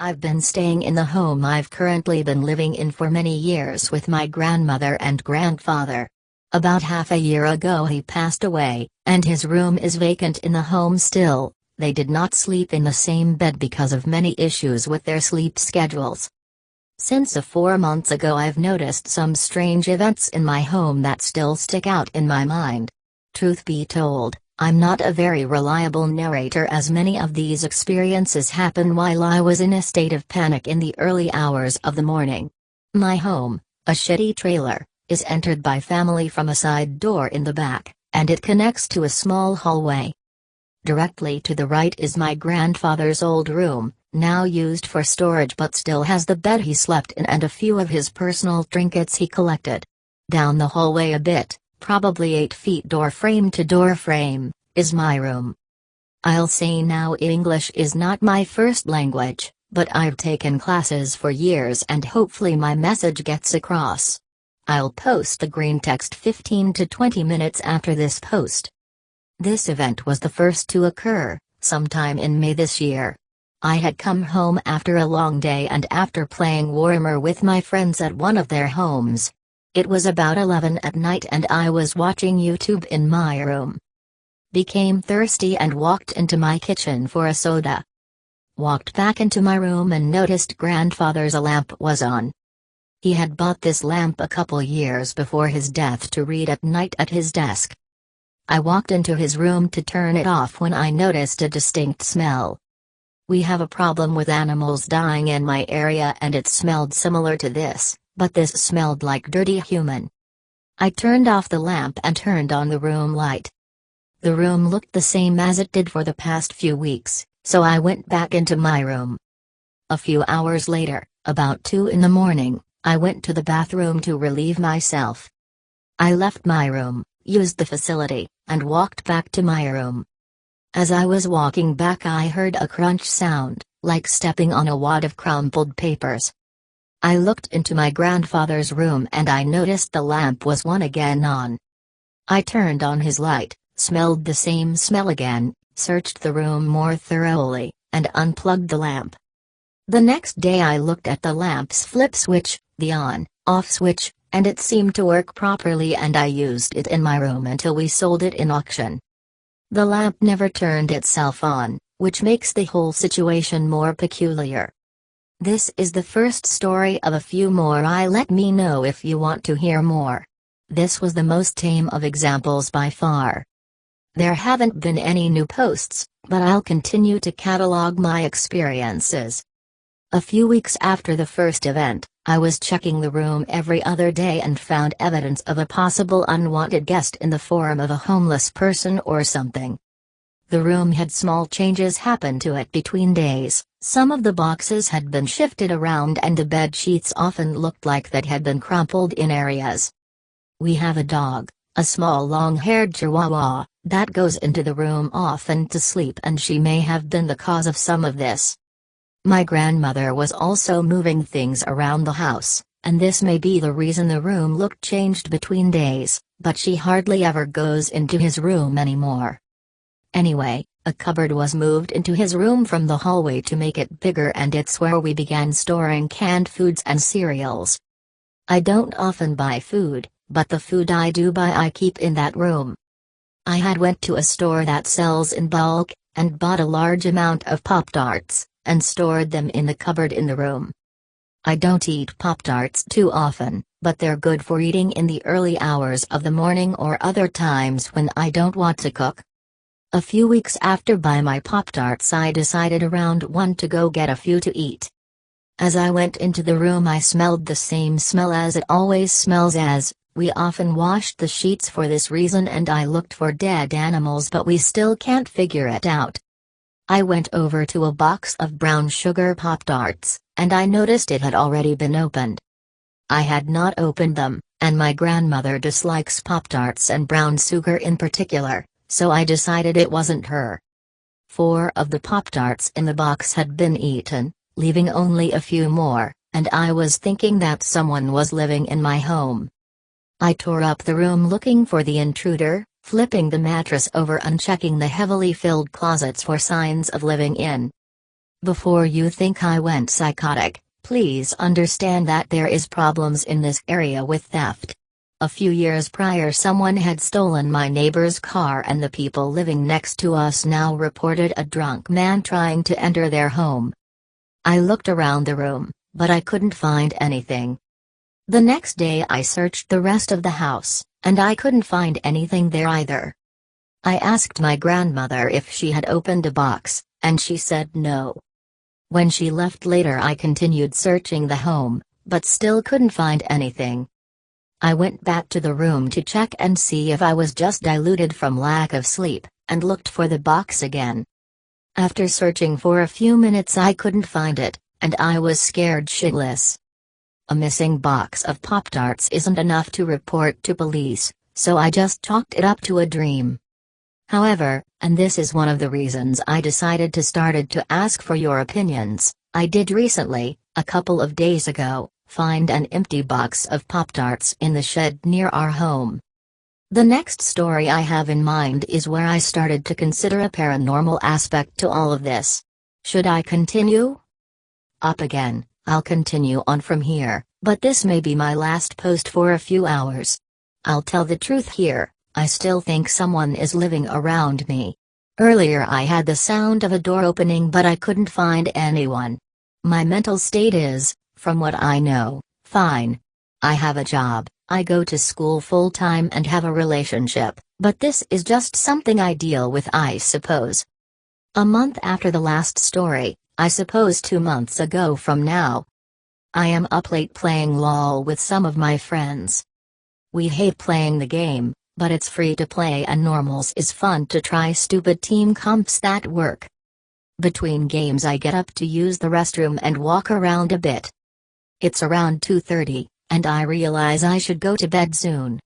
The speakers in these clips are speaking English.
I've been staying in the home I've currently been living in for many years with my grandmother and grandfather. About half a year ago he passed away, and his room is vacant in the home still. They did not sleep in the same bed because of many issues with their sleep schedules. Since 4 months ago I've noticed some strange events in my home that still stick out in my mind. Truth be told, I'm not a very reliable narrator as many of these experiences happen while I was in a state of panic in the early hours of the morning. My home, a shitty trailer, is entered by family from a side door in the back, and it connects to a small hallway. Directly to the right is my grandfather's old room, now used for storage but still has the bed he slept in and a few of his personal trinkets he collected. Down the hallway a bit, probably 8 feet door frame to door frame, is my room. I'll say now English is not my first language, but I've taken classes for years and hopefully my message gets across. I'll post the green text 15 to 20 minutes after this post. This event was the first to occur, sometime in May this year. I had come home after a long day and after playing Warhammer with my friends at one of their homes. It was about 11 at night and I was watching YouTube in my room. Became thirsty and walked into my kitchen for a soda. Walked back into my room and noticed grandfather's lamp was on. He had bought this lamp a couple years before his death to read at night at his desk. I walked into his room to turn it off when I noticed a distinct smell. We have a problem with animals dying in my area and it smelled similar to this, but this smelled like dirty human. I turned off the lamp and turned on the room light. The room looked the same as it did for the past few weeks, so I went back into my room. A few hours later, about 2 in the morning, I went to the bathroom to relieve myself. I left my room, used the facility, and walked back to my room. As I was walking back I heard a crunch sound, like stepping on a wad of crumpled papers. I looked into my grandfather's room and I noticed the lamp was once again on. I turned on his light, smelled the same smell again, searched the room more thoroughly, and unplugged the lamp. The next day I looked at the lamp's flip switch, the on-off switch, and it seemed to work properly and I used it in my room until we sold it in auction. The lamp never turned itself on, which makes the whole situation more peculiar. This is the first story of a few more. Let me know if you want to hear more. This was the most tame of examples by far. There haven't been any new posts, but I'll continue to catalog my experiences. A few weeks after the first event, I was checking the room every other day and found evidence of a possible unwanted guest in the form of a homeless person or something. The room had small changes happen to it between days. Some of the boxes had been shifted around and the bed sheets often looked like that had been crumpled in areas. We have a dog, a small long-haired chihuahua, that goes into the room often to sleep and she may have been the cause of some of this. My grandmother was also moving things around the house, and this may be the reason the room looked changed between days, but she hardly ever goes into his room anymore. Anyway, a cupboard was moved into his room from the hallway to make it bigger and it's where we began storing canned foods and cereals. I don't often buy food, but the food I do buy I keep in that room. I had went to a store that sells in bulk, and bought a large amount of Pop-Tarts, and stored them in the cupboard in the room. I don't eat Pop-Tarts too often, but they're good for eating in the early hours of the morning or other times when I don't want to cook. A few weeks after buying my Pop-Tarts I decided around 1 to go get a few to eat. As I went into the room I smelled the same smell as it always smells as, we often washed the sheets for this reason and I looked for dead animals but we still can't figure it out. I went over to a box of brown sugar Pop-Tarts, and I noticed it had already been opened. I had not opened them, and my grandmother dislikes Pop-Tarts and brown sugar in particular, so I decided it wasn't her. 4 of the Pop-Tarts in the box had been eaten, leaving only a few more, and I was thinking that someone was living in my home. I tore up the room looking for the intruder, flipping the mattress over and checking the heavily filled closets for signs of living in. Before you think I went psychotic, please understand that there is problems in this area with theft. A few years prior someone had stolen my neighbor's car and the people living next to us now reported a drunk man trying to enter their home. I looked around the room, but I couldn't find anything. The next day I searched the rest of the house, and I couldn't find anything there either. I asked my grandmother if she had opened a box, and she said no. When she left later I continued searching the home, but still couldn't find anything. I went back to the room to check and see if I was just diluted from lack of sleep, and looked for the box again. After searching for a few minutes I couldn't find it, and I was scared shitless. A missing box of Pop-Tarts isn't enough to report to police, so I just chalked it up to a dream. However, and this is one of the reasons I decided to started to ask for your opinions, I did recently, a couple of days ago, find an empty box of Pop-Tarts in the shed near our home. The next story I have in mind is where I started to consider a paranormal aspect to all of this. Should I continue? Up again, I'll continue on from here, but this may be my last post for a few hours. I'll tell the truth here, I still think someone is living around me. Earlier I had the sound of a door opening but I couldn't find anyone. My mental state is, from what I know, fine. I have a job, I go to school full-time and have a relationship, but this is just something I deal with I suppose. A month after the last story, I suppose 2 months ago from now. I am up late playing LOL with some of my friends. We hate playing the game, but it's free to play and normals is fun to try stupid team comps that work. Between games I get up to use the restroom and walk around a bit. It's around 2:30, and I realize I should go to bed soon.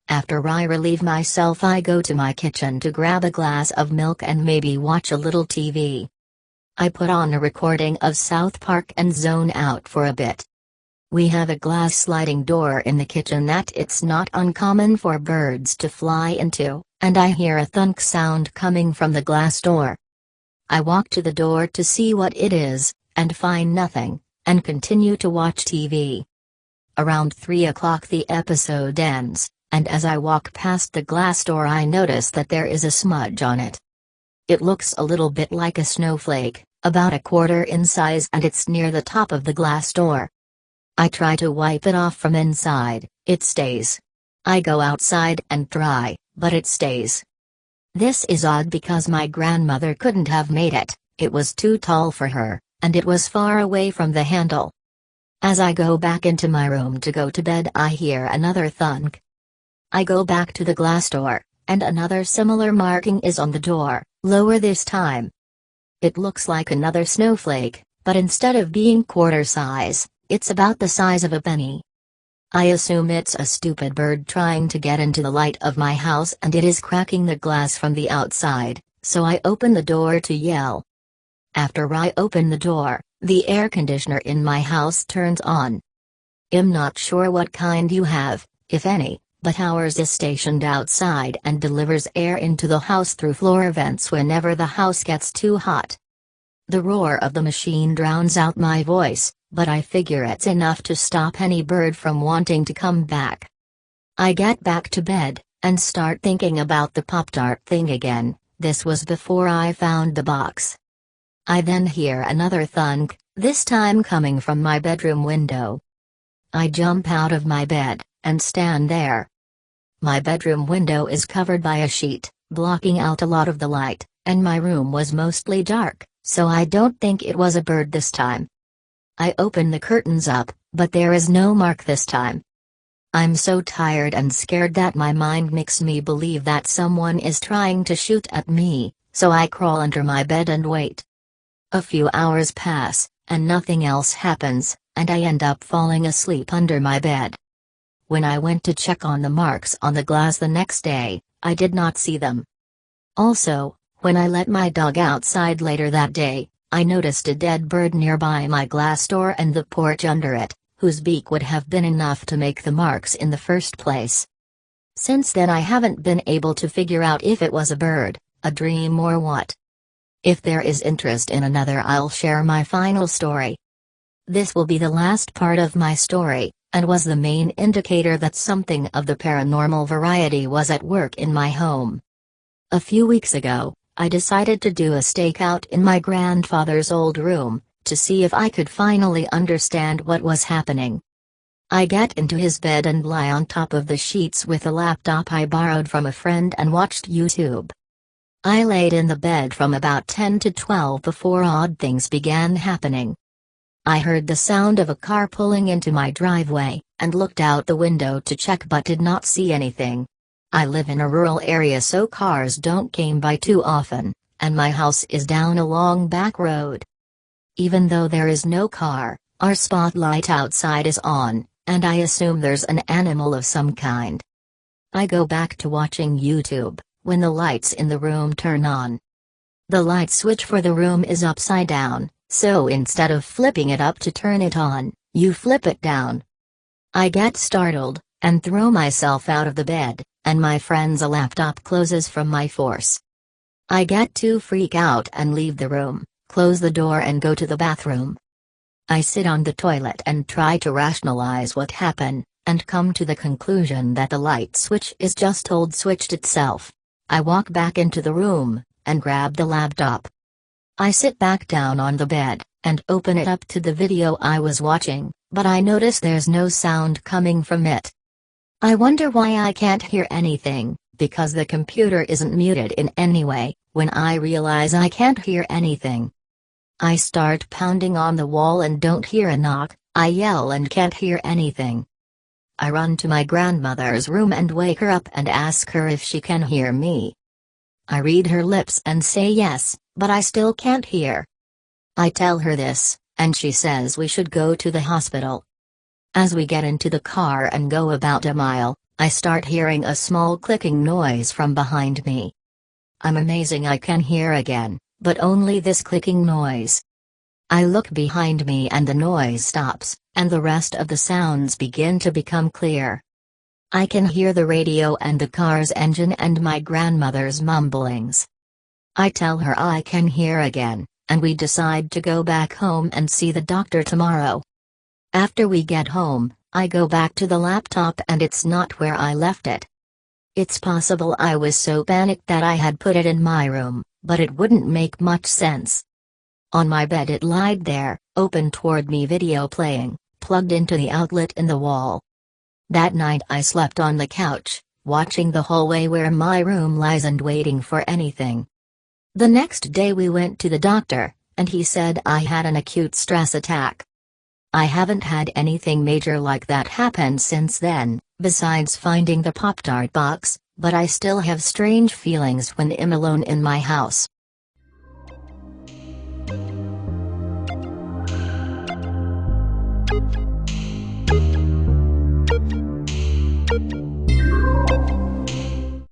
After I relieve myself I go to my kitchen to grab a glass of milk and maybe watch a little TV. I put on a recording of South Park and zone out for a bit. We have a glass sliding door in the kitchen that it's not uncommon for birds to fly into, and I hear a thunk sound coming from the glass door. I walk to the door to see what it is, and find nothing, and continue to watch TV. Around 3 o'clock the episode ends, and as I walk past the glass door I notice that there is a smudge on it. It looks a little bit like a snowflake, about 1/4 in size, and it's near the top of the glass door. I try to wipe it off from inside, it stays. I go outside and try, but it stays. This is odd because my grandmother couldn't have made it, it was too tall for her, and it was far away from the handle. As I go back into my room to go to bed I hear another thunk. I go back to the glass door, and another similar marking is on the door, lower this time. It looks like another snowflake, but instead of being quarter size, it's about the size of a penny. I assume it's a stupid bird trying to get into the light of my house and it is cracking the glass from the outside, so I open the door to yell. After I open the door, the air conditioner in my house turns on. I'm not sure what kind you have, if any, but ours is stationed outside and delivers air into the house through floor vents whenever the house gets too hot. The roar of the machine drowns out my voice, but I figure it's enough to stop any bird from wanting to come back. I get back to bed, and start thinking about the Pop-Tart thing again. This was before I found the box. I then hear another thunk, this time coming from my bedroom window. I jump out of my bed, and stand there. My bedroom window is covered by a sheet, blocking out a lot of the light, and my room was mostly dark, so I don't think it was a bird this time. I open the curtains up, but there is no mark this time. I'm so tired and scared that my mind makes me believe that someone is trying to shoot at me, so I crawl under my bed and wait. A few hours pass, and nothing else happens, and I end up falling asleep under my bed. When I went to check on the marks on the glass the next day, I did not see them. Also, when I let my dog outside later that day, I noticed a dead bird nearby my glass door and the porch under it, whose beak would have been enough to make the marks in the first place. Since then I haven't been able to figure out if it was a bird, a dream or what. If there is interest in another, I'll share my final story. This will be the last part of my story, and was the main indicator that something of the paranormal variety was at work in my home. A few weeks ago, I decided to do a stakeout in my grandfather's old room, to see if I could finally understand what was happening. I get into his bed and lie on top of the sheets with a laptop I borrowed from a friend and watched YouTube. I laid in the bed from about 10 to 12 before odd things began happening. I heard the sound of a car pulling into my driveway, and looked out the window to check but did not see anything. I live in a rural area so cars don't come by too often, and my house is down a long back road. Even though there is no car, our spotlight outside is on, and I assume there's an animal of some kind. I go back to watching YouTube, when the lights in the room turn on. The light switch for the room is upside down, so instead of flipping it up to turn it on, you flip it down. I get startled, and throw myself out of the bed, and my friend's laptop closes from my force. I get to freak out and leave the room, close the door and go to the bathroom. I sit on the toilet and try to rationalize what happened, and come to the conclusion that the light switch is just old switched itself. I walk back into the room, and grab the laptop. I sit back down on the bed, and open it up to the video I was watching, but I notice there's no sound coming from it. I wonder why I can't hear anything, because the computer isn't muted in any way. When I realize I can't hear anything, I start pounding on the wall and don't hear a knock. I yell and can't hear anything. I run to my grandmother's room and wake her up and ask her if she can hear me. I read her lips and say yes, but I still can't hear. I tell her this, and she says we should go to the hospital. As we get into the car and go about a mile, I start hearing a small clicking noise from behind me. I'm amazing I can hear again, but only this clicking noise. I look behind me and the noise stops, and the rest of the sounds begin to become clear. I can hear the radio and the car's engine and my grandmother's mumblings. I tell her I can hear again, and we decide to go back home and see the doctor tomorrow. After we get home, I go back to the laptop and it's not where I left it. It's possible I was so panicked that I had put it in my room, but it wouldn't make much sense. On my bed it lied there, open toward me, video playing, plugged into the outlet in the wall. That night I slept on the couch, watching the hallway where my room lies and waiting for anything. The next day we went to the doctor, and he said I had an acute stress attack. I haven't had anything major like that happen since then, besides finding the Pop-Tart box, but I still have strange feelings when I'm alone in my house.